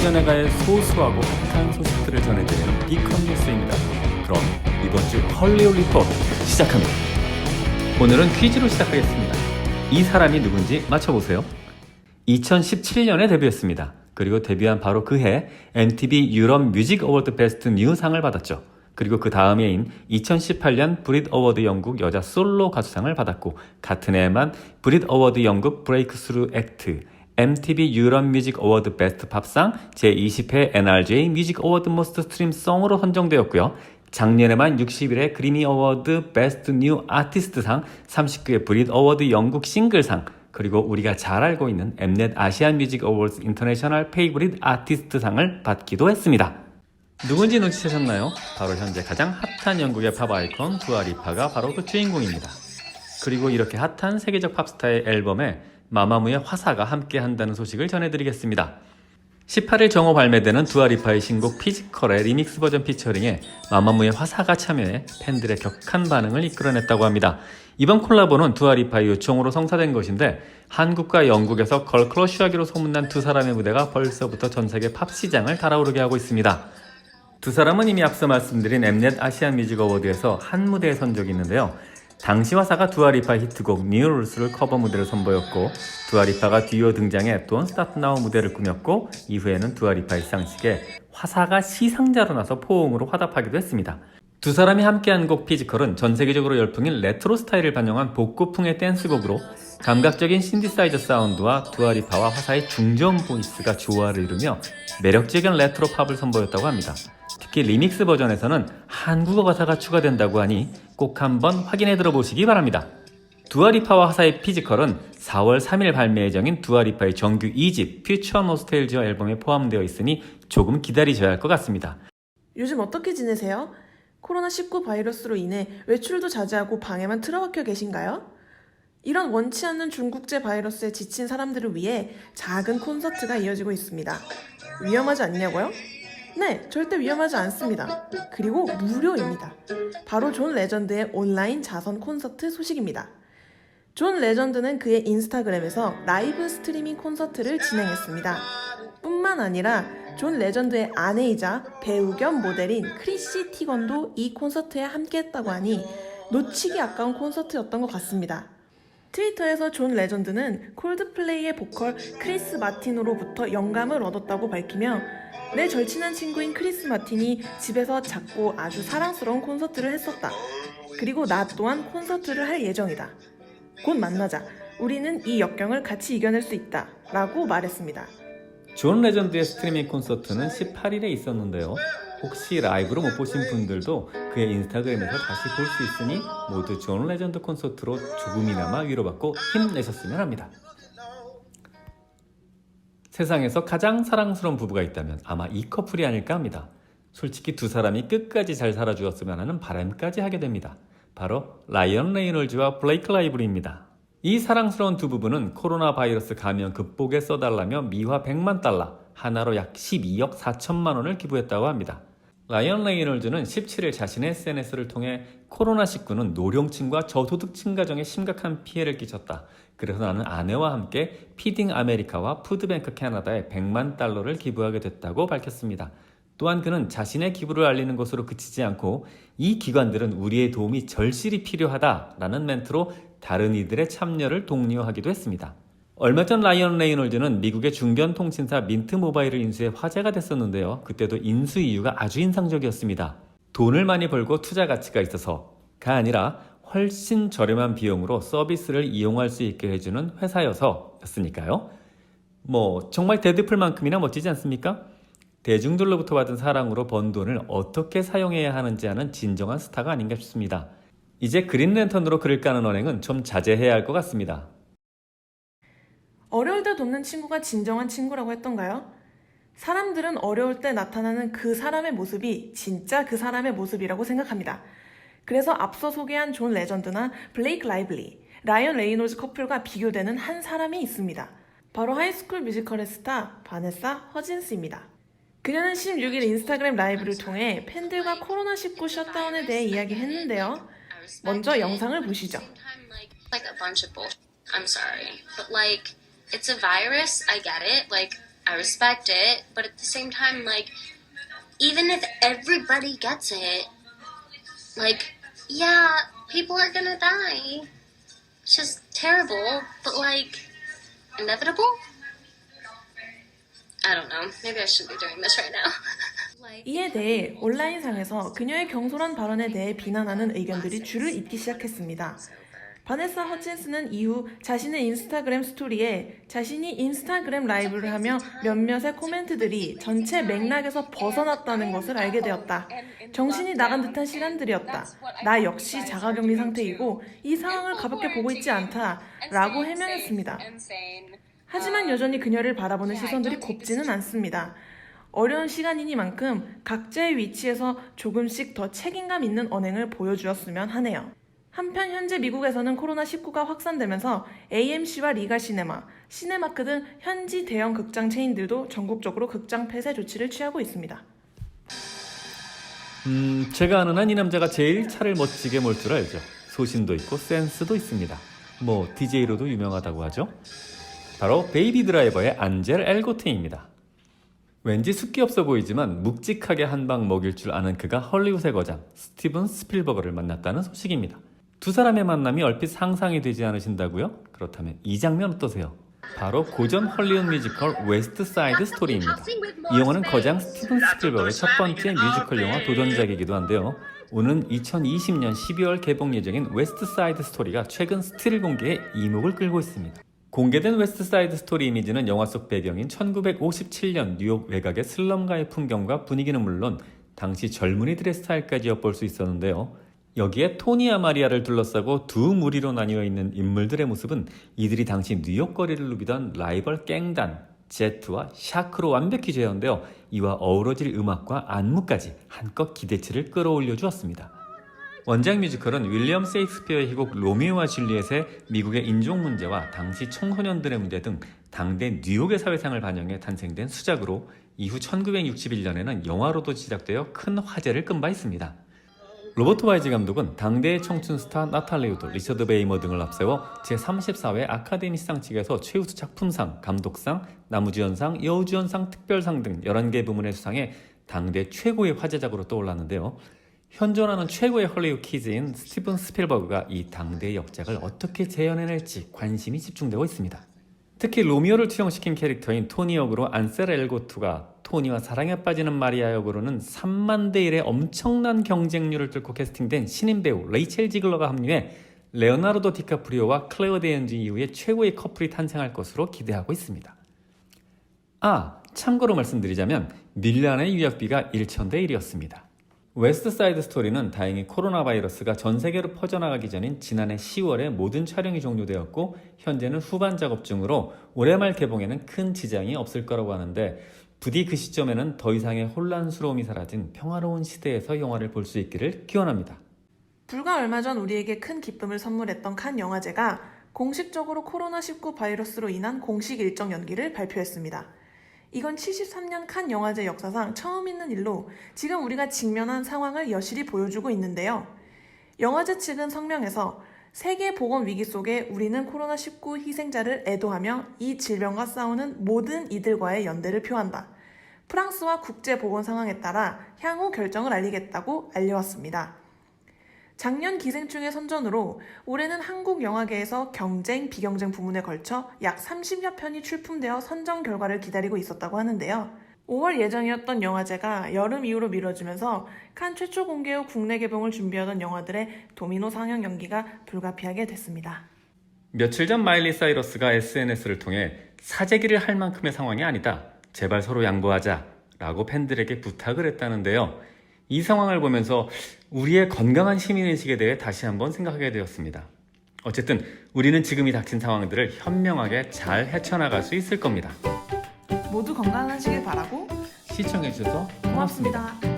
연예가의 소소하고 핫한 소식들을 전해드리는 비컨 뉴스입니다. 그럼 이번 주 헐리우드 리포트 시작합니다. 오늘은 퀴즈로 시작하겠습니다. 이 사람이 누군지 맞춰보세요. 2017년에 데뷔했습니다. 그리고 데뷔한 바로 그해 MTV 유럽 뮤직 어워드 베스트 뉴 상을 받았죠. 그리고 그 다음 해인 2018년 브릿 어워드 영국 여자 솔로 가수상을 받았고, 같은 해에만 브릿 어워드 영국 브레이크스루 액트, MTV 유럽 뮤직 어워드 베스트 팝상, 제20회 NRJ 뮤직 어워드 모스트 스트림 송으로 선정되었고요. 작년에만 60일에 그리미 어워드 베스트 뉴 아티스트상, 39회 브릿 어워드 영국 싱글상, 그리고 우리가 잘 알고 있는 엠넷 아시안 뮤직 어워드 인터내셔널 페이보릿 아티스트상을 받기도 했습니다. 누군지 눈치채셨나요? 바로 현재 가장 핫한 영국의 팝 아이콘 두아리파가 바로 그 주인공입니다. 그리고 이렇게 핫한 세계적 팝스타의 앨범에 마마무의 화사가 함께 한다는 소식을 전해드리겠습니다. 18일 정오 발매되는 두아리파의 신곡 피지컬의 리믹스 버전 피처링에 마마무의 화사가 참여해 팬들의 격한 반응을 이끌어냈다고 합니다. 이번 콜라보는 두아리파의 요청으로 성사된 것인데, 한국과 영국에서 걸크러쉬하기로 소문난 두 사람의 무대가 벌써부터 전 세계 팝 시장을 달아오르게 하고 있습니다. 두 사람은 이미 앞서 말씀드린 엠넷 아시안 뮤직 어워드에서 한 무대에 선 적이 있는데요. 당시 화사가 두아리파 히트곡 New Rules를 커버 무대를 선보였고, 두아리파가 듀오 등장해 Don't Start Now 무대를 꾸몄고, 이후에는 두아리파의 시상식에 화사가 시상자로 나서 포옹으로 화답하기도 했습니다. 두 사람이 함께한 곡 피지컬은 전 세계적으로 열풍인 레트로 스타일을 반영한 복고풍의 댄스곡으로, 감각적인 신디사이저 사운드와 두아리파와 화사의 중저음 보이스가 조화를 이루며 매력적인 레트로 팝을 선보였다고 합니다. 특히 리믹스 버전에서는 한국어 가사가 추가된다고 하니 꼭 한번 확인해 들어보시기 바랍니다. 두아리파와 화사의 피지컬은 4월 3일 발매 예정인 두아리파의 정규 2집 퓨처 노스텔지어 앨범에 포함되어 있으니 조금 기다리셔야 할 것 같습니다. 요즘 어떻게 지내세요? 코로나19 바이러스로 인해 외출도 자제하고 방에만 틀어박혀 계신가요? 이런 원치 않는 중국제 바이러스에 지친 사람들을 위해 작은 콘서트가 이어지고 있습니다. 위험하지 않냐고요? 네, 절대 위험하지 않습니다. 그리고 무료입니다. 바로 존 레전드의 온라인 자선 콘서트 소식입니다. 존 레전드는 그의 인스타그램에서 라이브 스트리밍 콘서트를 진행했습니다. 뿐만 아니라 존 레전드의 아내이자 배우 겸 모델인 크리시 티건도 이 콘서트에 함께했다고 하니 놓치기 아까운 콘서트였던 것 같습니다. 트위터에서 존 레전드는 콜드플레이의 보컬 크리스 마틴으로부터 영감을 얻었다고 밝히며, 내 절친한 친구인 크리스 마틴이 집에서 작고 아주 사랑스러운 콘서트를 했었다. 그리고 나 또한 콘서트를 할 예정이다. 곧 만나자. 우리는 이 역경을 같이 이겨낼 수 있다. 라고 말했습니다. 존 레전드의 스트리밍 콘서트는 18일에 있었는데요. 혹시 라이브로 못 보신 분들도 그의 인스타그램에서 다시 볼 수 있으니 모두 존 레전드 콘서트로 조금이나마 위로받고 힘내셨으면 합니다. 세상에서 가장 사랑스러운 부부가 있다면 아마 이 커플이 아닐까 합니다. 솔직히 두 사람이 끝까지 잘 살아주었으면 하는 바람까지 하게 됩니다. 바로 라이언 레이놀즈와 블레이크 라이브리입니다. 이 사랑스러운 두 부부는 코로나 바이러스 감염 극복에 써달라며 미화 100만 달러, 하나로 약 12억 4천만 원을 기부했다고 합니다. 라이언 레이놀즈는 17일 자신의 SNS를 통해 코로나19는 노령층과 저소득층 가정에 심각한 피해를 끼쳤다. 그래서 나는 아내와 함께 피딩 아메리카와 푸드뱅크 캐나다에 100만 달러를 기부하게 됐다고 밝혔습니다. 또한 그는 자신의 기부를 알리는 것으로 그치지 않고, 이 기관들은 우리의 도움이 절실히 필요하다라는 멘트로 다른 이들의 참여를 독려하기도 했습니다. 얼마 전 라이언 레이놀즈는 미국의 중견 통신사 민트 모바일을 인수해 화제가 됐었는데요. 그때도 인수 이유가 아주 인상적이었습니다. 돈을 많이 벌고 투자 가치가 있어서가 아니라 훨씬 저렴한 비용으로 서비스를 이용할 수 있게 해주는 회사여서였으니까요. 정말 데드풀만큼이나 멋지지 않습니까? 대중들로부터 받은 사랑으로 번 돈을 어떻게 사용해야 하는지 아는 진정한 스타가 아닌가 싶습니다. 이제 그린랜턴으로 글을 까는 언행은 좀 자제해야 할 것 같습니다. 어려울 때 돕는 친구가 진정한 친구라고 했던가요? 사람들은 어려울 때 나타나는 그 사람의 모습이 진짜 그 사람의 모습이라고 생각합니다. 그래서 앞서 소개한 존 레전드나 블레이크 라이블리, 라이언 레이놀즈 커플과 비교되는 한 사람이 있습니다. 바로 하이스쿨 뮤지컬의 스타 바네사 허진스입니다. 그녀는 16일 인스타그램 라이브를 통해 팬들과 코로나19 셧다운에 대해 이야기했는데요. 먼저 영상을 보시죠. I'm sorry, but it's a virus. I get it. I respect it, but at the same time, like, even if everybody gets it, like, yeah, people are gonna die. It's just terrible, but like, inevitable? I don't know. Maybe I shouldn't be doing this right now. 이에 대해 온라인상에서 그녀의 경솔한 발언에 대해 비난하는 의견들이 줄을 잇기 시작했습니다. 바네사 허친스는 이후 자신의 인스타그램 스토리에 자신이 인스타그램 라이브를 하며 몇몇의 코멘트들이 전체 맥락에서 벗어났다는 것을 알게 되었다. 정신이 나간 듯한 시간들이었다. 나 역시 자가격리 상태이고 이 상황을 가볍게 보고 있지 않다. 라고 해명했습니다. 하지만 여전히 그녀를 바라보는 시선들이 곱지는 않습니다. 어려운 시간이니만큼 각자의 위치에서 조금씩 더 책임감 있는 언행을 보여주었으면 하네요. 한편 현재 미국에서는 코로나19가 확산되면서 AMC와 리가 시네마, 시네마크 등 현지 대형 극장 체인들도 전국적으로 극장 폐쇄 조치를 취하고 있습니다. 제가 아는 한 이 남자가 제일 차를 멋지게 몰 줄 알죠. 소신도 있고 센스도 있습니다. 뭐 DJ로도 유명하다고 하죠. 바로 베이비 드라이버의 안젤 엘고트입니다. 왠지 숫기 없어 보이지만 묵직하게 한 방 먹일 줄 아는 그가 헐리우드의 거장 스티븐 스필버거를 만났다는 소식입니다. 두 사람의 만남이 얼핏 상상이 되지 않으신다고요? 그렇다면 이 장면 어떠세요? 바로 고전 헐리우드 뮤지컬 웨스트 사이드 스토리입니다. 이 영화는 거장 스티븐 스필버거의 첫 번째 뮤지컬 영화 도전작이기도 한데요. 오는 2020년 12월 개봉 예정인 웨스트 사이드 스토리가 최근 스틸 공개에 이목을 끌고 있습니다. 공개된 웨스트 사이드 스토리 이미지는 영화 속 배경인 1957년 뉴욕 외곽의 슬럼가의 풍경과 분위기는 물론 당시 젊은이들의 스타일까지 엿볼 수 있었는데요. 여기에 토니와 마리아를 둘러싸고 두 무리로 나뉘어 있는 인물들의 모습은 이들이 당시 뉴욕 거리를 누비던 라이벌 갱단 제트와 샤크로 완벽히 재현되어 이와 어우러질 음악과 안무까지 한껏 기대치를 끌어올려 주었습니다. 원작 뮤지컬은 윌리엄 셰익스피어의 희곡 로미오와 줄리엣의 미국의 인종 문제와 당시 청소년들의 문제 등 당대 뉴욕의 사회상을 반영해 탄생된 수작으로 이후 1961년에는 영화로도 제작되어 큰 화제를 끈 바 있습니다. 로버트 와이즈 감독은 당대의 청춘 스타 나탈리 우드, 리처드 베이머 등을 앞세워 제34회 아카데미 시상 측에서 최우수 작품상, 감독상, 나무주연상, 여우주연상, 특별상 등 11개 부문의 수상에 당대 최고의 화제작으로 떠올랐는데요. 현존하는 최고의 헐리우드 키즈인 스티븐 스필버그가 이 당대의 역작을 어떻게 재현해낼지 관심이 집중되고 있습니다. 특히 로미오를 투영시킨 캐릭터인 토니 역으로 안셀 엘고트가 토니와 사랑에 빠지는 마리아 역으로는 3만 대 1의 엄청난 경쟁률을 뚫고 캐스팅된 신인 배우 레이첼 지글러가 합류해 레오나르도 디카프리오와 클레어 데인즈 이후에 최고의 커플이 탄생할 것으로 기대하고 있습니다. 참고로 말씀드리자면 밀란의 유약비가 1,000대 1이었습니다. 웨스트 사이드 스토리는 다행히 코로나 바이러스가 전 세계로 퍼져나가기 전인 지난해 10월에 모든 촬영이 종료되었고 현재는 후반 작업 중으로 올해 말 개봉에는 큰 지장이 없을 거라고 하는데 부디 그 시점에는 더 이상의 혼란스러움이 사라진 평화로운 시대에서 영화를 볼 수 있기를 기원합니다. 불과 얼마 전 우리에게 큰 기쁨을 선물했던 칸 영화제가 공식적으로 코로나19 바이러스로 인한 공식 일정 연기를 발표했습니다. 이건 73년 칸 영화제 역사상 처음 있는 일로 지금 우리가 직면한 상황을 여실히 보여주고 있는데요. 영화제 측은 성명에서 세계보건 위기 속에 우리는 코로나19 희생자를 애도하며 이 질병과 싸우는 모든 이들과의 연대를 표한다. 프랑스와 국제보건 상황에 따라 향후 결정을 알리겠다고 알려왔습니다. 작년 기생충의 선전으로 올해는 한국 영화계에서 경쟁, 비경쟁 부문에 걸쳐 약 30여 편이 출품되어 선정 결과를 기다리고 있었다고 하는데요. 5월 예정이었던 영화제가 여름 이후로 미뤄지면서 칸 최초 공개 후 국내 개봉을 준비하던 영화들의 도미노 상영 연기가 불가피하게 됐습니다. 며칠 전 마일리 사이러스가 SNS를 통해 사재기를 할 만큼의 상황이 아니다. 제발 서로 양보하자 라고 팬들에게 부탁을 했다는데요. 이 상황을 보면서 우리의 건강한 시민의식에 대해 다시 한번 생각하게 되었습니다. 어쨌든 우리는 지금 이 닥친 상황들을 현명하게 잘 헤쳐나갈 수 있을 겁니다. 모두 건강하시길 바라고 시청해주셔서 고맙습니다.